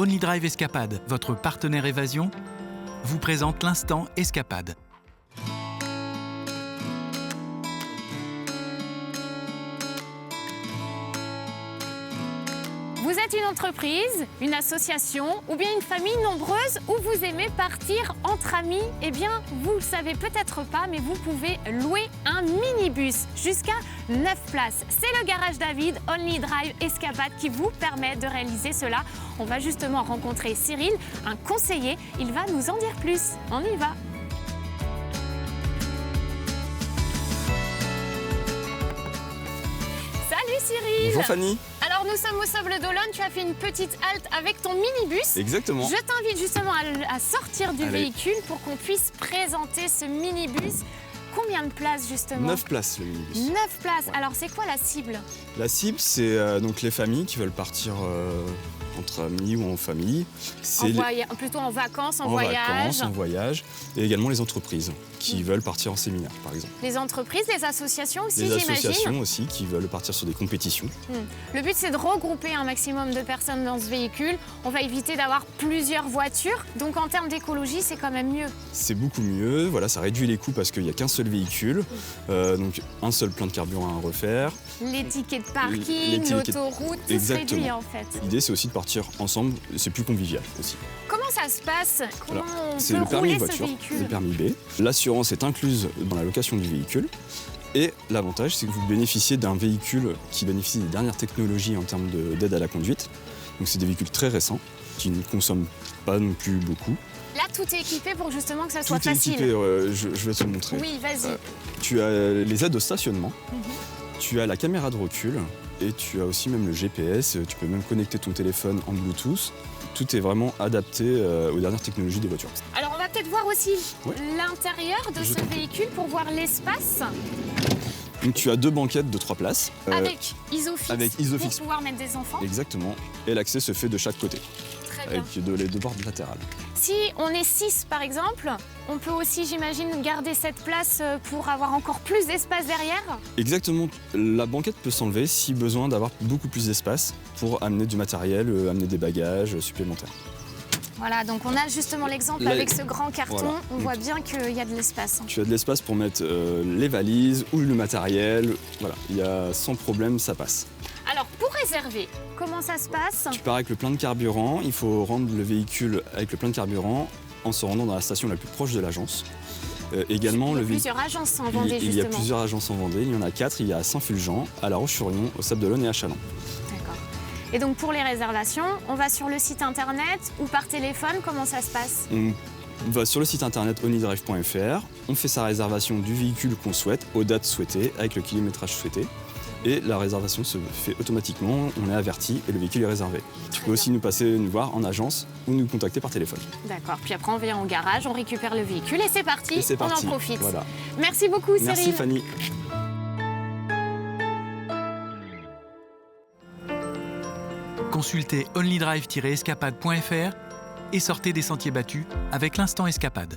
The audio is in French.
Only Drive Escapade, votre partenaire évasion, vous présente l'instant Escapade. Vous êtes une entreprise, une association ou bien une famille nombreuse où vous aimez partir entre amis. Eh bien, vous ne le savez peut-être pas, mais vous pouvez louer un minibus jusqu'à 9 places. C'est le Garage David Only Drive Escapade qui vous permet de réaliser cela. On va justement rencontrer Cyril, un conseiller. Il va nous en dire plus. On y va. Salut Cyril. Bonjour Fanny. Alors nous sommes au Sable d'Olonne, tu as fait une petite halte avec ton minibus. Exactement. Je t'invite justement à sortir du véhicule pour qu'on puisse présenter ce minibus. Combien de places justement? 9 places le minibus. 9 places. Ouais. Alors c'est quoi la cible? La cible, c'est donc les familles qui veulent partir entre amis ou en famille. C'est Plutôt en vacances, en vacances, en voyage. Et également les entreprises qui veulent partir en séminaire, par exemple. Les entreprises, les associations aussi, les j'imagine. associations aussi qui veulent partir sur des compétitions. Le but, c'est de regrouper un maximum de personnes dans ce véhicule. On va éviter d'avoir plusieurs voitures. Donc en termes d'écologie, c'est quand même mieux. C'est beaucoup mieux. Voilà, ça réduit les coûts parce qu'il n'y a qu'un seul véhicule. Donc un seul plein de carburant à refaire. Les tickets de parking, l'autoroute, tout se réduit en fait. L'idée, c'est aussi de partir ensemble. C'est plus convivial aussi. Comment ça se passe? Comment c'est on le peut permis rouler de voiture, ce véhicule? le permis B. L'assurance est incluse dans la location du véhicule. Et l'avantage, c'est que vous bénéficiez d'un véhicule qui bénéficie des dernières technologies en termes d'aide à la conduite. Donc c'est des véhicules très récents, qui ne consomment pas non plus beaucoup. Là, tout est équipé pour justement que ça soit facile. Tout est équipé, je vais te le montrer. Oui, vas-y. Tu as les aides au stationnement, tu as la caméra de recul et tu as aussi même le GPS. Tu peux même connecter ton téléphone en Bluetooth. Tout est vraiment adapté aux dernières technologies des voitures. Alors on va peut-être voir aussi l'intérieur de ce véhicule pour voir l'espace. Donc tu as 2 banquettes de 3 places. Avec Isofix. Pour pouvoir mettre des enfants. Exactement. Et l'accès se fait de chaque côté. Très bien. Avec les 2 bordes latérales. Si on est 6 par exemple, on peut aussi, j'imagine, garder cette place pour avoir encore plus d'espace derrière. Exactement. La banquette peut s'enlever si besoin d'avoir beaucoup plus d'espace pour amener du matériel, amener des bagages supplémentaires. Voilà, donc on a justement l'exemple avec ce grand carton. Voilà. On voit bien qu'il y a de l'espace. Tu as de l'espace pour mettre les valises ou le matériel. Voilà, sans problème, ça passe. Alors, pour réserver, comment ça se passe? Tu pars avec le plein de carburant. Il faut rendre le véhicule avec le plein de carburant en se rendant dans la station la plus proche de l'agence. Également, il y a plusieurs agences en Vendée, justement. Il y a plusieurs agences en Vendée. Il y en a 4. Il y a à Saint-Fulgent, à La Roche-sur-Yon, au Sable d'Olonne et à Châlons. D'accord. Et donc, pour les réservations, on va sur le site internet ou par téléphone? Comment ça se passe? On va sur le site internet onlydrive.fr. On fait sa réservation du véhicule qu'on souhaite, aux dates souhaitées, avec le kilométrage souhaité. Et la réservation se fait automatiquement, on est averti et le véhicule est réservé. Tu peux aussi nous voir en agence ou nous contacter par téléphone. D'accord, puis après on vient au garage, on récupère le véhicule et c'est parti, on en profite. Voilà. Merci beaucoup Cyril. Merci Fanny. Consultez onlydrive-escapade.fr et sortez des sentiers battus avec l'instant Escapade.